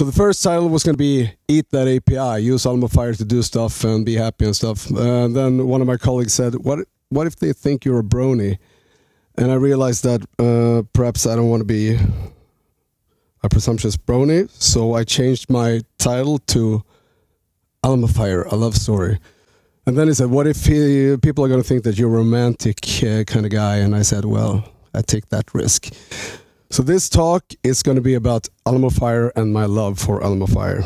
So the first title was going to be Eat That API, use Alamofire to do stuff and be happy and stuff. Then one of my colleagues said, what if they think you're a brony? And I realized that perhaps I don't want to be a presumptuous brony, so I changed my title to Alamofire, a love story. And then he said, what if people are going to think that you're a romantic kind of guy? And I said, well, I take that risk. So this talk is going to be about Alamofire and my love for Alamofire.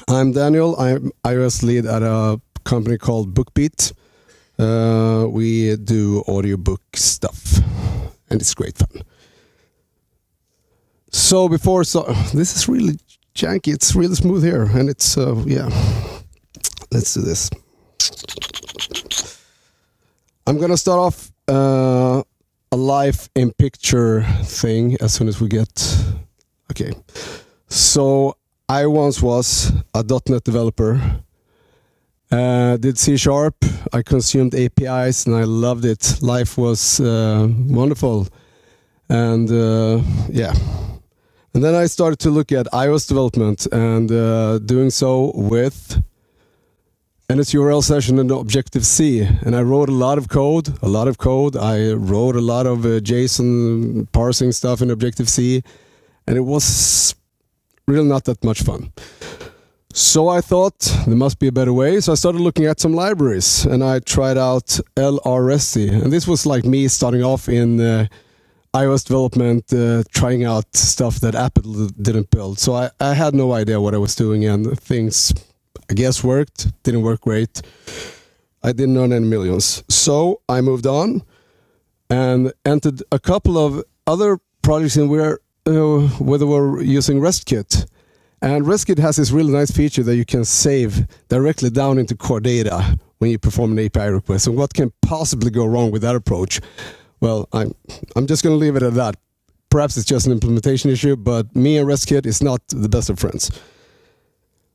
I'm Daniel. I'm iOS lead at a company called BookBeat. We do audiobook stuff, and it's great fun. So this is really janky. It's really smooth here, and it's yeah. Let's do this. I'm gonna start off a life in picture thing as soon as we get. Okay, so I once was a .NET developer. Did C#. I consumed APIs and I loved it. Life was wonderful, and yeah. And then I started to look at iOS development and doing so with NSURL session and Objective-C. And I wrote a lot of code. I wrote a lot of JSON parsing stuff in Objective-C, and it was really not that much fun. So I thought there must be a better way. So I started looking at some libraries, and I tried out LRSC. And this was like me starting off in iOS development, trying out stuff that Apple didn't build. So I had no idea what I was doing, and things, I guess, worked. Didn't work great. I didn't earn any millions. So I moved on and entered a couple of other projects in where they were using RESTKit. And RESTKit has this really nice feature that you can save directly down into core data when you perform an API request. And what can possibly go wrong with that approach? Well, I'm just going to leave it at that. Perhaps it's just an implementation issue, but me and RESTKit is not the best of friends.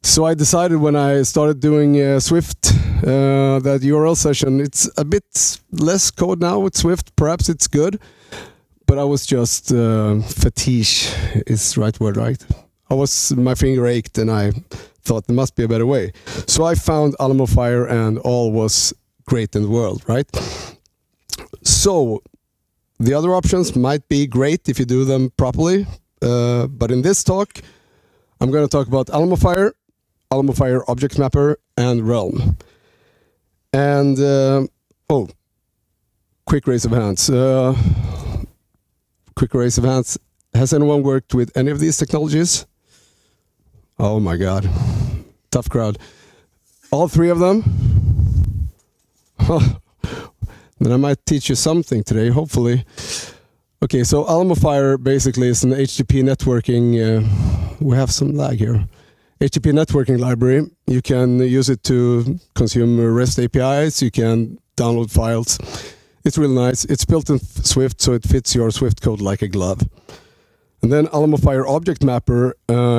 So I decided when I started doing Swift, that URL session, it's a bit less code now with Swift. Perhaps it's good, but I was just fetish is the right word, right? My finger ached and I thought there must be a better way. So I found Alamofire and all was great in the world, right? So the other options might be great if you do them properly. But in this talk, I'm going to talk about Alamofire, AlamofireObjectMapper, and Realm. And, oh, quick raise of hands. Quick raise of hands. Has anyone worked with any of these technologies? Oh my God, tough crowd. All three of them? Then I might teach you something today, hopefully. Okay, so Alamofire basically is an HTTP networking, we have some lag here. HTTP networking library. You can use it to consume REST APIs, you can download files. It's really nice. It's built in Swift, so it fits your Swift code like a glove. And then AlamofireObjectMapper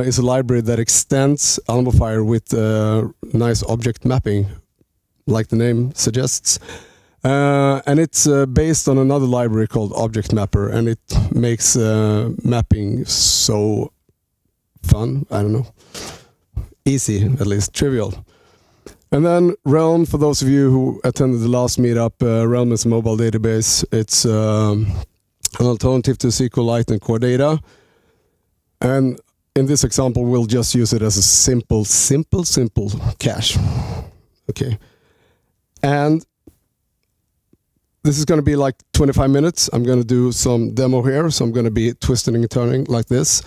is a library that extends Alamofire with nice object mapping, like the name suggests. And it's based on another library called ObjectMapper, and it makes mapping so fun, I don't know, easy, at least, trivial. And then Realm, for those of you who attended the last meetup, Realm is a mobile database. It's an alternative to SQLite and core data. And in this example, we'll just use it as a simple cache. Okay. And this is going to be like 25 minutes. I'm going to do some demo here. So I'm going to be twisting and turning like this.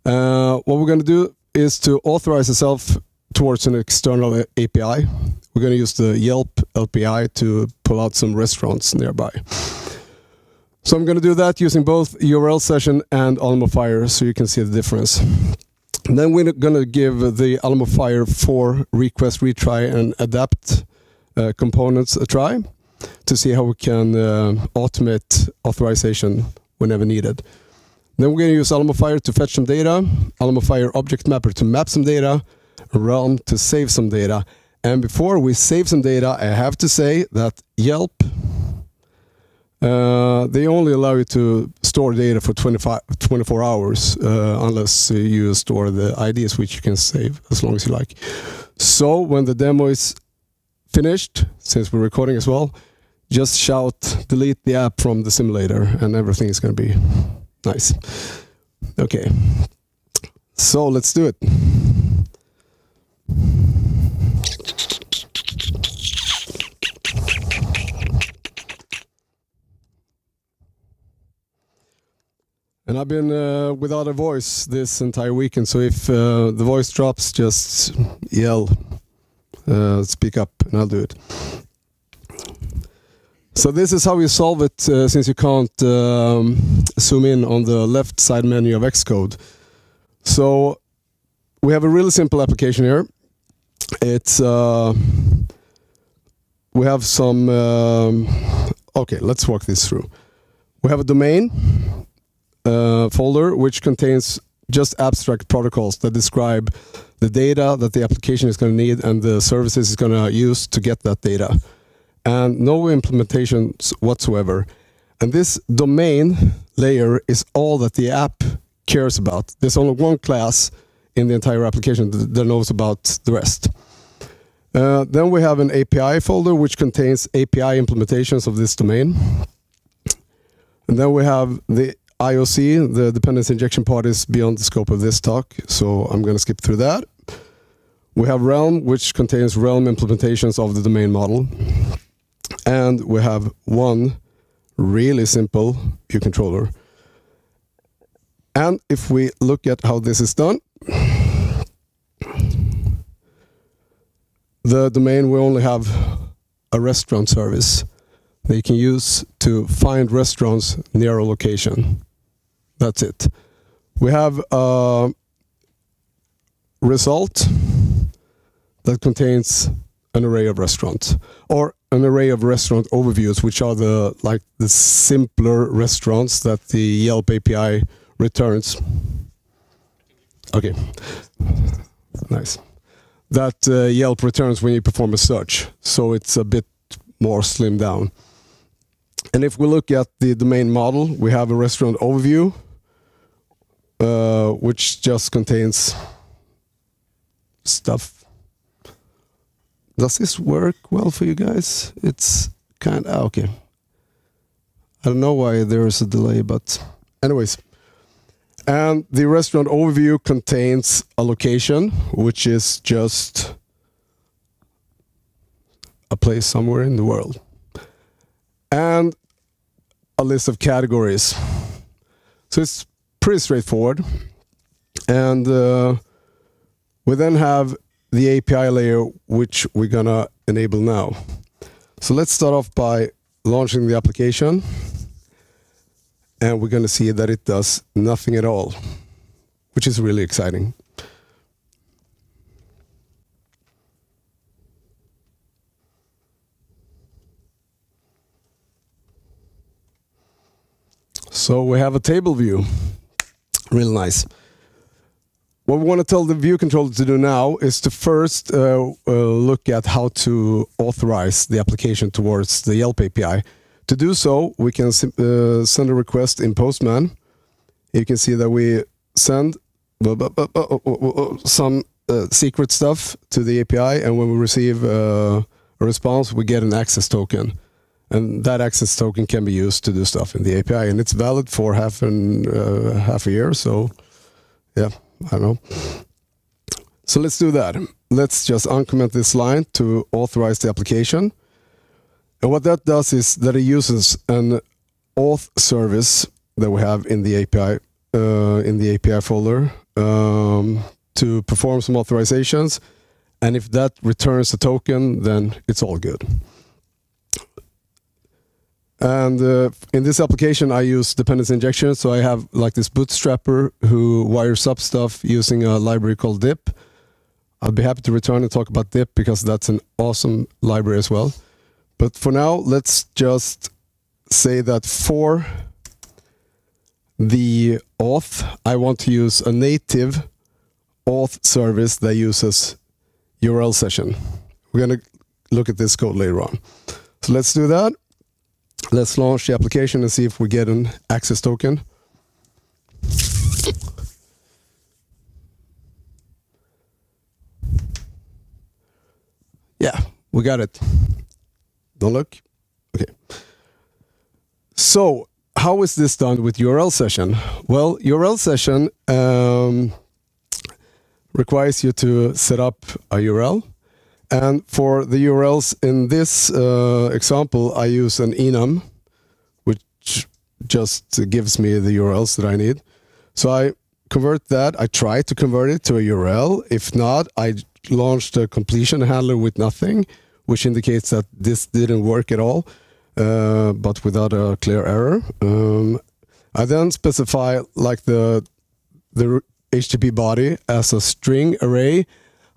What we're going to do is to authorize ourselves towards an external API. We're going to use the Yelp LPI to pull out some restaurants nearby. So I'm going to do that using both URL session and Alamofire so you can see the difference. And then we're going to give the Alamofire for request, retry, and adapt components a try to see how we can automate authorization whenever needed. Then we're going to use Alamofire to fetch some data, AlamofireObjectMapper to map some data, Realm to save some data. And before we save some data, I have to say that Yelp they only allow you to store data for 24 hours unless you store the IDs, which you can save as long as you like. So when the demo is finished, since we're recording as well, just shout delete the app from the simulator and everything is going to be nice. Okay, so let's do it. And I've been without a voice this entire weekend, so if the voice drops, just yell, speak up, and I'll do it. So this is how you solve it, since you can't zoom in on the left side menu of Xcode. So we have a really simple application here. It's we have some. Okay, let's walk this through. We have a domain folder which contains just abstract protocols that describe the data that the application is going to need and the services it's going to use to get that data, and no implementations whatsoever. And this domain layer is all that the app cares about. There's only one class in the entire application that knows about the rest. Then we have an API folder which contains API implementations of this domain. And then we have the IOC, the dependency injection part, is beyond the scope of this talk, so I'm going to skip through that. We have Realm, which contains Realm implementations of the domain model. And we have one really simple view controller. And if we look at how this is done, the domain will only have a restaurant service that you can use to find restaurants near a location. That's it. We have a result that contains an array of restaurants, or an array of restaurant overviews, which are the simpler restaurants that the Yelp API returns. Okay, nice. That Yelp returns when you perform a search, so it's a bit more slimmed down. And if we look at the domain model, we have a restaurant overview, which just contains stuff. Does this work well for you guys? It's kind of okay. I don't know why there is a delay, but anyways. And the restaurant overview contains a location, which is just a place somewhere in the world, and a list of categories. So it's pretty straightforward. And we then have the API layer, which we're gonna enable now. So let's start off by launching the application. And we're gonna see that it does nothing at all, which is really exciting. So we have a table view. Real nice. What we want to tell the view controller to do now is to first look at how to authorize the application towards the Yelp API. To do so, we can send a request in Postman. You can see that we send some secret stuff to the API, and when we receive a response, we get an access token. And that access token can be used to do stuff in the API, and it's valid for half a year. So, yeah, I don't know. So let's do that. Let's just uncomment this line to authorize the application. And what that does is that it uses an auth service that we have in the API folder to perform some authorizations. And if that returns a token, then it's all good. And in this application, I use dependency injection. So I have like this bootstrapper who wires up stuff using a library called dip. I'll be happy to return and talk about dip because that's an awesome library as well. But for now, let's just say that for the auth, I want to use a native auth service that uses URL session. We're going to look at this code later on. So let's do that. Let's launch the application and see if we get an access token. Yeah, we got it. Don't look. Okay. So, how is this done with URL session? Well, URL session requires you to set up a URL. And for the URLs in this example, I use an enum, which just gives me the URLs that I need. So I convert that. I try to convert it to a URL. If not, I launched a completion handler with nothing, which indicates that this didn't work at all, but without a clear error. I then specify like the HTTP body as a string array.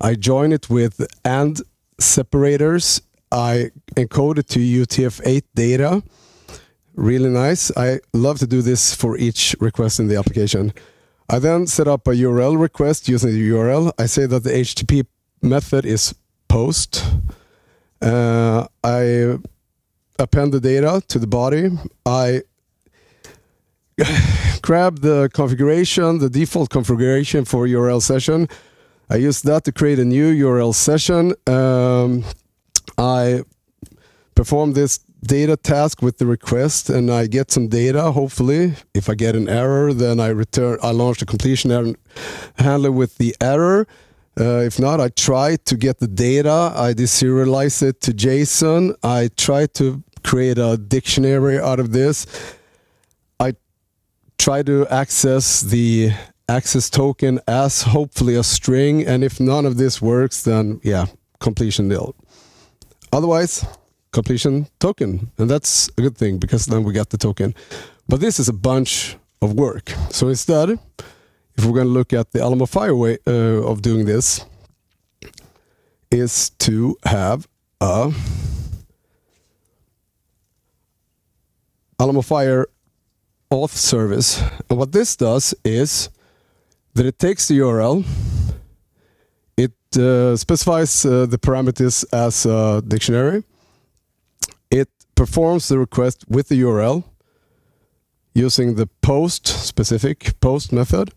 I join it with AND separators. I encode it to UTF-8 data. Really nice. I love to do this for each request in the application. I then set up a URL request using the URL. I say that the HTTP method is post. I append the data to the body. I grab the configuration, the default configuration for URL session. I use that to create a new URL session. I perform this data task with the request, and I get some data. Hopefully, if I get an error, then I launch the completion handler with the error. If not, I try to get the data. I deserialize it to JSON. I try to create a dictionary out of this. I try to access the access token as hopefully a string, and if none of this works, then yeah, completion nil. Otherwise, completion token, and that's a good thing because then we got the token. But this is a bunch of work. So instead, if we're going to look at the Alamofire way of doing this, is to have a Alamofire auth service. And what this does is that it takes the URL, it specifies the parameters as a dictionary, it performs the request with the URL using the specific post method,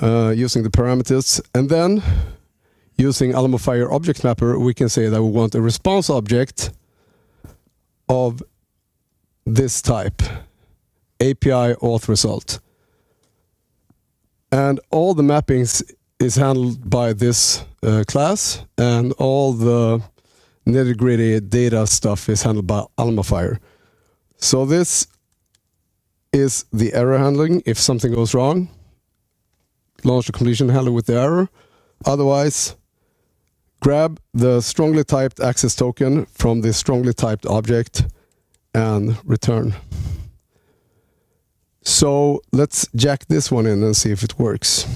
using the parameters, and then using AlamofireObjectMapper, we can say that we want a response object of this type, API auth result. And all the mappings is handled by this class, and all the nitty-gritty data stuff is handled by Alamofire. So this is the error handling. If something goes wrong, launch the completion handler with the error. Otherwise, grab the strongly typed access token from the strongly typed object and return. So let's jack this one in and see if it works.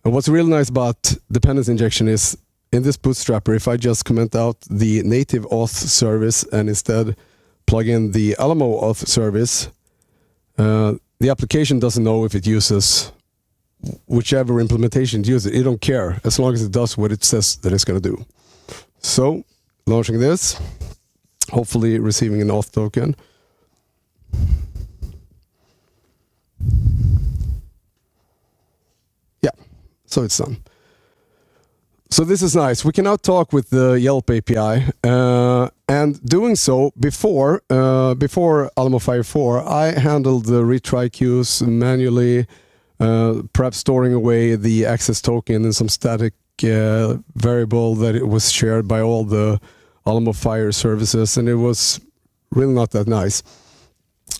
And what's really nice about dependency injection is in this bootstrapper, if I just comment out the native auth service and instead plug in the Alamo auth service, the application doesn't know if it uses whichever implementation it uses. It don't care as long as it does what it says that it's going to do. So launching this, hopefully receiving an auth token. Yeah, so it's done. So this is nice. We can now talk with the Yelp API, and doing so before Alamofire 4, I handled the retry queues manually, perhaps storing away the access token in some static variable that it was shared by all the Alamofire services, and it was really not that nice.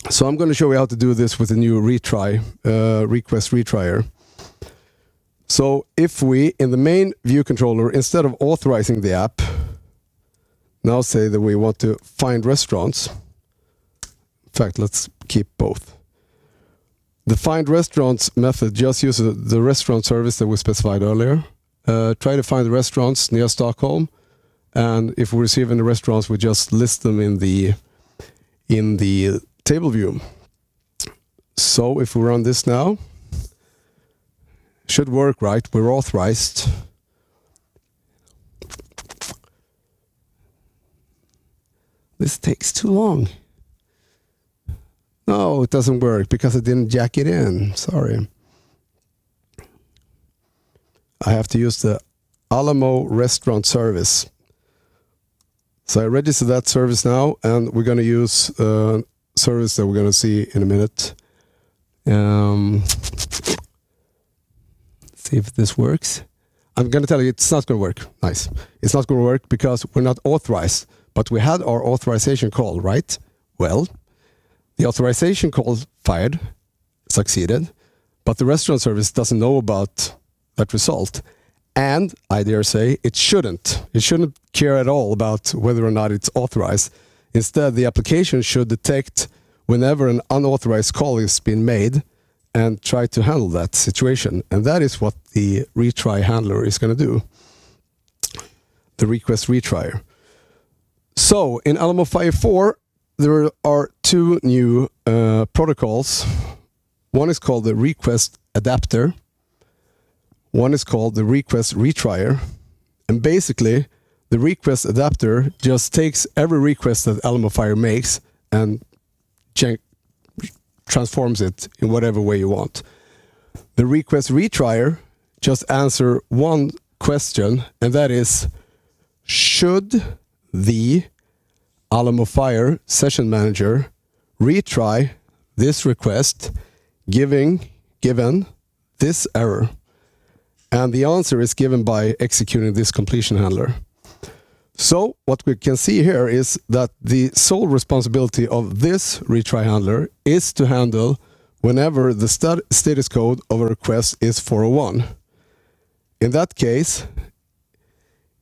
So I'm going to show you how to do this with the new retry, request retryer. So if we, in the main view controller, instead of authorizing the app, now say that we want to find restaurants. In fact, let's keep both. The find restaurants method just uses the restaurant service that we specified earlier. Try to find the restaurants near Stockholm, and if we receive any restaurants, we just list them in the table view. So if we run this now, should work, right? We're authorized. This takes too long. No, it doesn't work because I didn't jack it in. Sorry. I have to use the Alamo restaurant service. So I register that service now, and we're going to use a service that we're going to see in a minute. See if this works. I'm going to tell you it's not going to work. Nice. It's not going to work because we're not authorized, but we had our authorization call, right? Well, the authorization call fired, succeeded, but the restaurant service doesn't know about that result. And I dare say it shouldn't. It shouldn't care at all about whether or not it's authorized. Instead, the application should detect whenever an unauthorized call is being made and try to handle that situation. And that is what the Retry Handler is going to do. The request retryer. So in Alamofire 4, there are two new protocols. One is called the request adapter. One is called the request retryer. And basically, the request adapter just takes every request that Alamofire makes and transforms it in whatever way you want. The request retryer just answer one question, and that is, should the Alamofire session manager retry this request given this error? And the answer is given by executing this completion handler. So what we can see here is that the sole responsibility of this retry handler is to handle whenever the status code of a request is 401. In that case,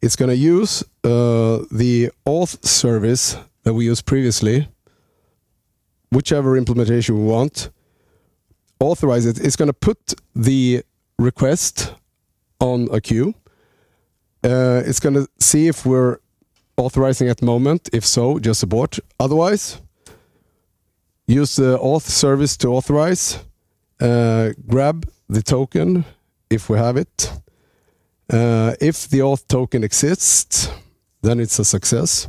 it's going to use the auth service that we used previously, whichever implementation we want, authorize it. It's going to put the request on a queue. It's going to see if we're authorizing at the moment. If so, just abort. Otherwise, use the auth service to authorize. Grab the token if we have it. If the auth token exists, then it's a success.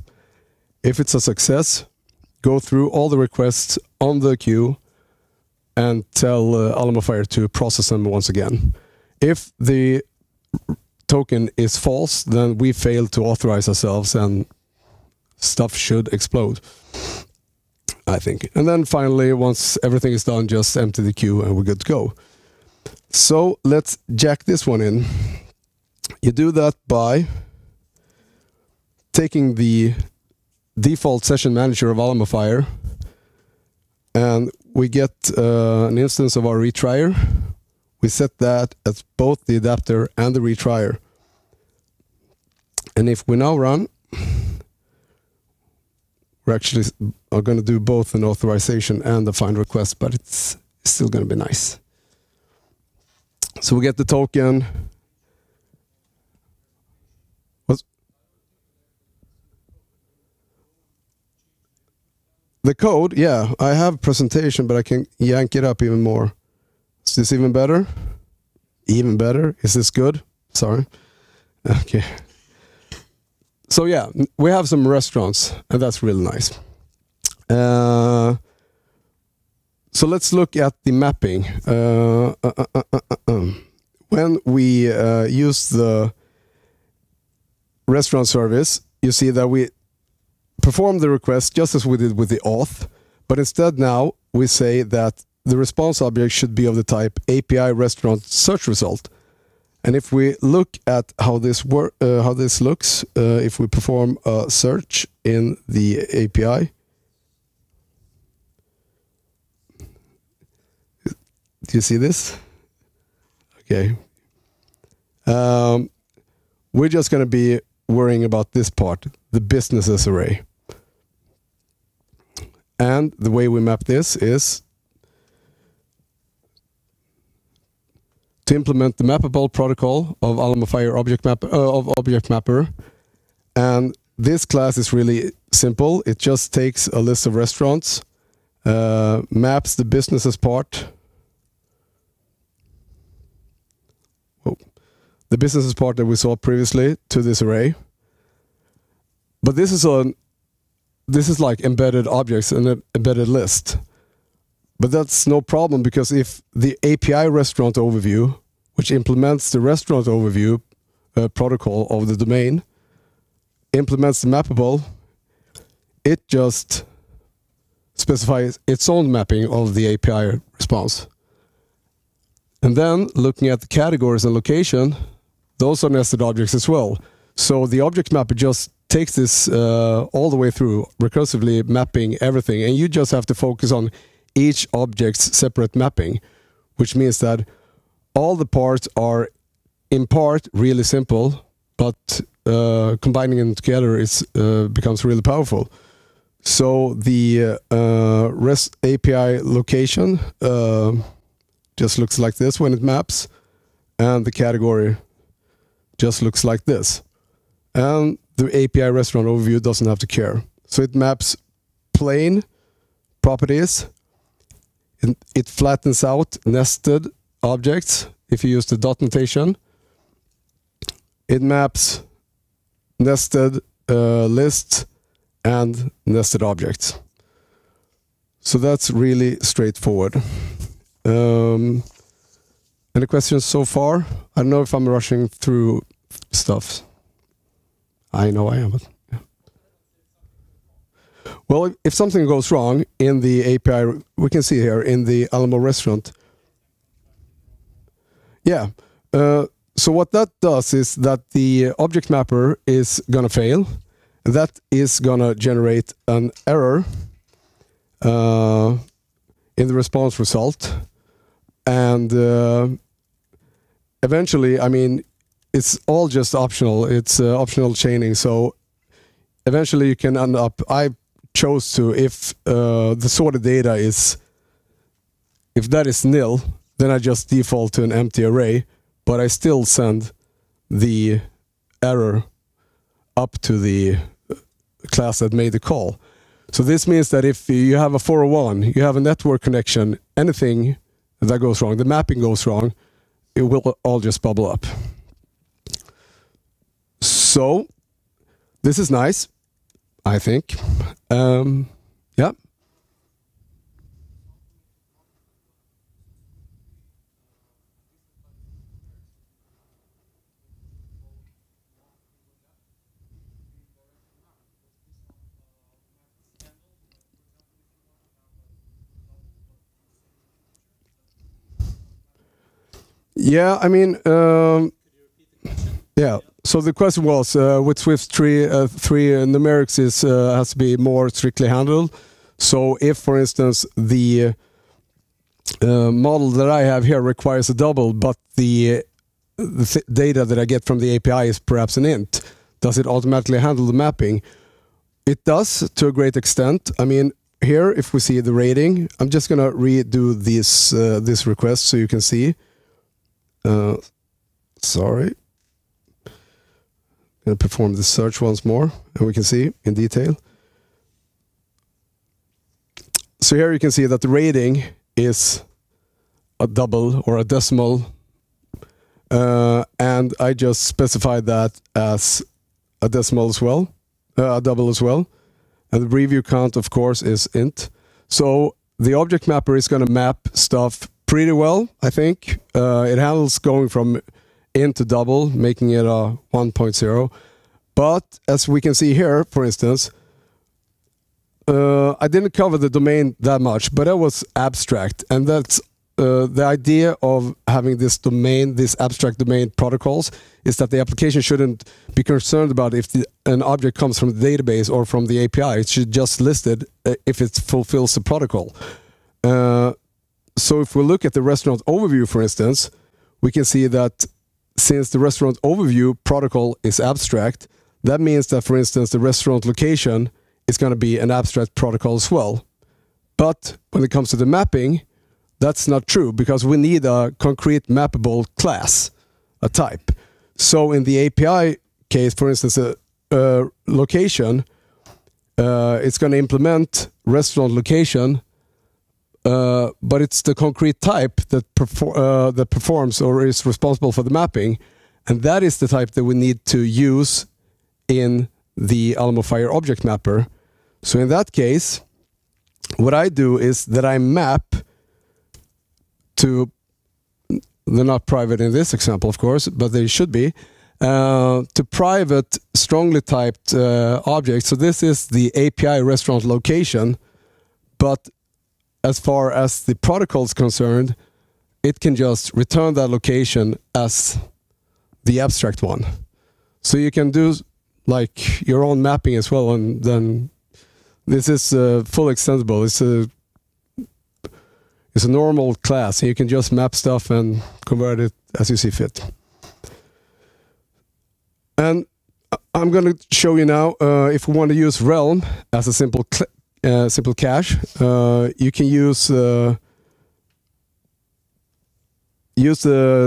If it's a success, go through all the requests on the queue and tell Alamofire to process them once again. If the token is false, then we fail to authorize ourselves and stuff should explode, I think. And then finally, once everything is done, just empty the queue and we're good to go. So let's jack this one in. You do that by taking the default session manager of Alamofire, and we get an instance of our retryer. We set that as both the adapter and the retryer. And if we now run, we're actually are going to do both an authorization and the find request, but it's still going to be nice. So we get the token. The code, yeah, I have presentation, but I can yank it up even more. Is this even better? Even better? Is this good? Sorry. Okay. So yeah, we have some restaurants, and that's really nice. So let's look at the mapping. When we use the restaurant service, you see that we perform the request just as we did with the auth, but instead now we say that the response object should be of the type API restaurant search result. And if we look at how this looks, if we perform a search in the API, do you see this? Okay. We're just going to be worrying about this part, the businesses array. And the way we map this is to implement the mappable protocol of ObjectMapper. And this class is really simple. It just takes a list of restaurants, maps the businesses part. The businesses part that we saw previously to this array. But this is an this is like embedded objects and an embedded list. But that's no problem, because if the API restaurant overview, which implements the restaurant overview protocol of the domain, implements the mappable, it just specifies its own mapping of the API response. And then looking at the categories and location, those are nested objects as well. So the object mapper just takes this all the way through, recursively mapping everything, and you just have to focus on each object's separate mapping, which means that all the parts are in part really simple, but combining them together becomes really powerful. So the REST API location just looks like this when it maps, and the category just looks like this. And the API restaurant overview doesn't have to care. So it maps plain properties. It flattens out nested objects if you use the dot notation. It maps nested lists and nested objects. So that's really straightforward. Any questions so far? I don't know if I'm rushing through stuff. I know I am, but yeah. Well, if something goes wrong in the API, we can see here in the Alamo restaurant. Yeah. So what that does is that the object mapper is going to fail. That is going to generate an error in the response result. And eventually, I mean, it's all just optional. It's optional chaining. So eventually you can end up, I chose to, if the sorted data is, if that is nil, then I just default to an empty array, but I still send the error up to the class that made the call. So this means that if you have a 401, you have a network connection, anything that goes wrong, the mapping goes wrong, it will all just bubble up. So this is nice, I think. Yeah. Yeah, I mean, yeah. So the question was, with Swift 3 numerics has to be more strictly handled. So if, for instance, the model that I have here requires a double, but the data that I get from the API is perhaps an int, does it automatically handle the mapping? It does, to a great extent. I mean, here, if we see the rating, I'm just going to redo this request so you can see. Sorry. I'm going to perform the search once more, and we can see in detail. So here you can see that the rating is a double or a decimal, and I just specified that as a decimal as well, a double as well, and the review count, of course, is int. So the object mapper is going to map stuff pretty well, I think. It handles going from int to double, making it a 1.0. But as we can see here, for instance, I didn't cover the domain that much, but it was abstract. And that's the idea of having this domain, this abstract domain protocols, is that the application shouldn't be concerned about if an object comes from the database or from the API. It should just list it if it fulfills the protocol. So if we look at the restaurant overview, for instance, we can see that since the restaurant overview protocol is abstract, that means that, for instance, the restaurant location is going to be an abstract protocol as well. But when it comes to the mapping, that's not true, because we need a concrete mappable class, a type. So in the API case, for instance, a location, it's going to implement restaurant location, but it's the concrete type that performs or is responsible for the mapping, and that is the type that we need to use in the AlamofireObjectMapper. So in that case, what I do is that I map to, they're not private in this example, of course, but they should be, to private, strongly typed objects. So this is the API restaurant location, but as far as the protocol is concerned, it can just return that location as the abstract one. So you can do like your own mapping as well, and then this is full extensible. It's a normal class, and you can just map stuff and convert it as you see fit. And I'm going to show you now, if we want to use realm as a simple cache, you can use the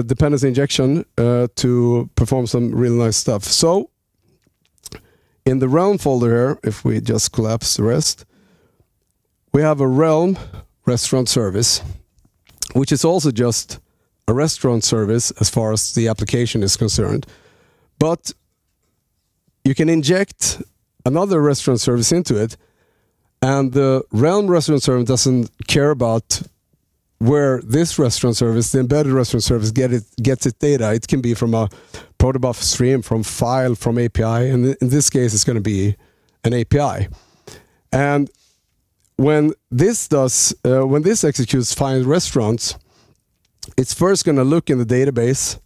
dependency injection to perform some really nice stuff. So in the realm folder here, if we just collapse the rest, we have a realm restaurant service, which is also just a restaurant service as far as the application is concerned. But you can inject another restaurant service into it, and the realm restaurant service doesn't care about where this restaurant service, the embedded restaurant service, gets its data. It can be from a protobuf stream, from file, from API, and in this case it's going to be an API. And when this executes find restaurants, it's first going to look in the database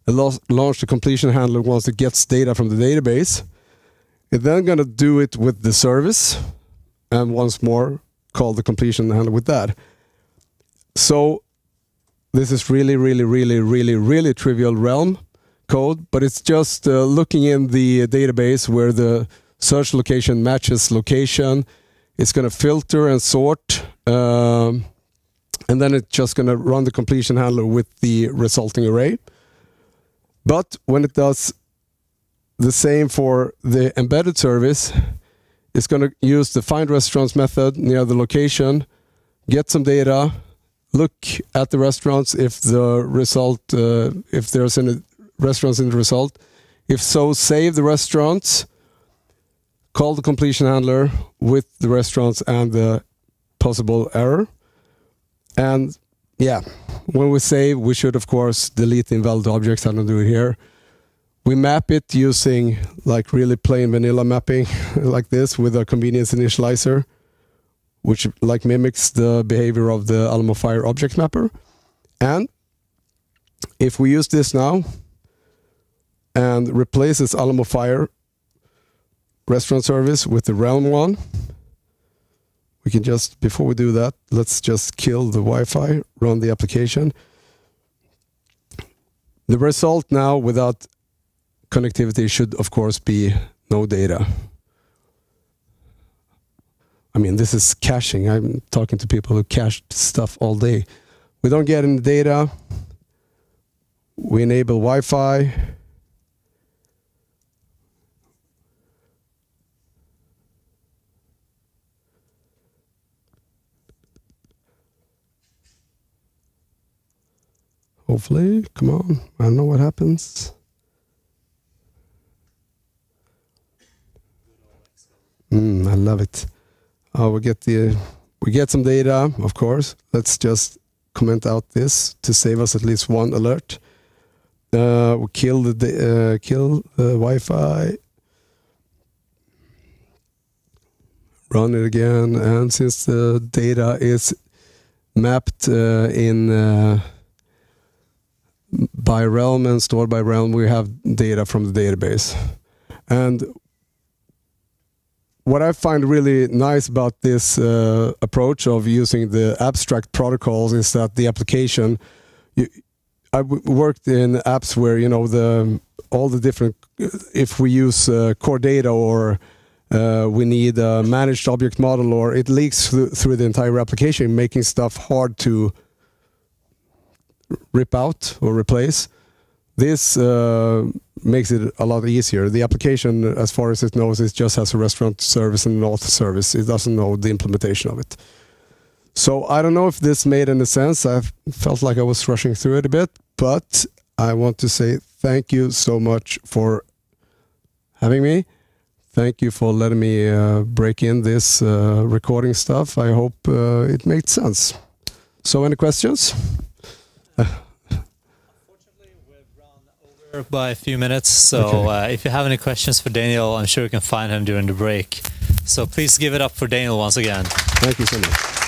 and launch the completion handler once it gets data from the database. It's then going to do it with the service, and once more call the completion handler with that. So this is really trivial realm code, but it's just looking in the database where the search location matches location. It's going to filter and sort, and then it's just going to run the completion handler with the resulting array. But when it does the same for the embedded service, it's going to use the find restaurants method near the location, get some data, look at the restaurants if the result, if there's any restaurants in the result. If so, save the restaurants, call the completion handler with the restaurants and the possible error. And yeah, when we save, we should of course delete the invalid objects. I don't do it here. We map it using like really plain vanilla mapping like this with a convenience initializer, which like mimics the behavior of the AlamofireObjectMapper. And if we use this now and replace this Alamofire restaurant service with the realm one, we can just, before we do that, let's just kill the Wi-Fi, run the application. The result now without connectivity should of course be no data. I mean, this is caching. I'm talking to people who cache stuff all day. We don't get any data. We enable Wi-Fi. Hopefully, come on. I don't know what happens. I love it. We get some data, of course. Let's just comment out this to save us at least one alert. We kill the Wi-Fi. Run it again, and since the data is mapped by realm and stored by realm, we have data from the database. And what I find really nice about this approach of using the abstract protocols is that the application, I worked in apps where, you know, all the different, if we use core data or we need a managed object model, or it leaks through the entire application, making stuff hard to rip out or replace. This makes it a lot easier. The application, as far as it knows, it just has a restaurant service and an auth service. It doesn't know the implementation of it. So I don't know if this made any sense. I felt like I was rushing through it a bit, but I want to say thank you so much for having me. thank you for letting me break in this recording stuff. I hope it made sense. So, any questions? Unfortunately, we've run over by a few minutes, so if you have any questions for Daniel, I'm sure you can find him during the break. So please give it up for Daniel once again. Thank you so much.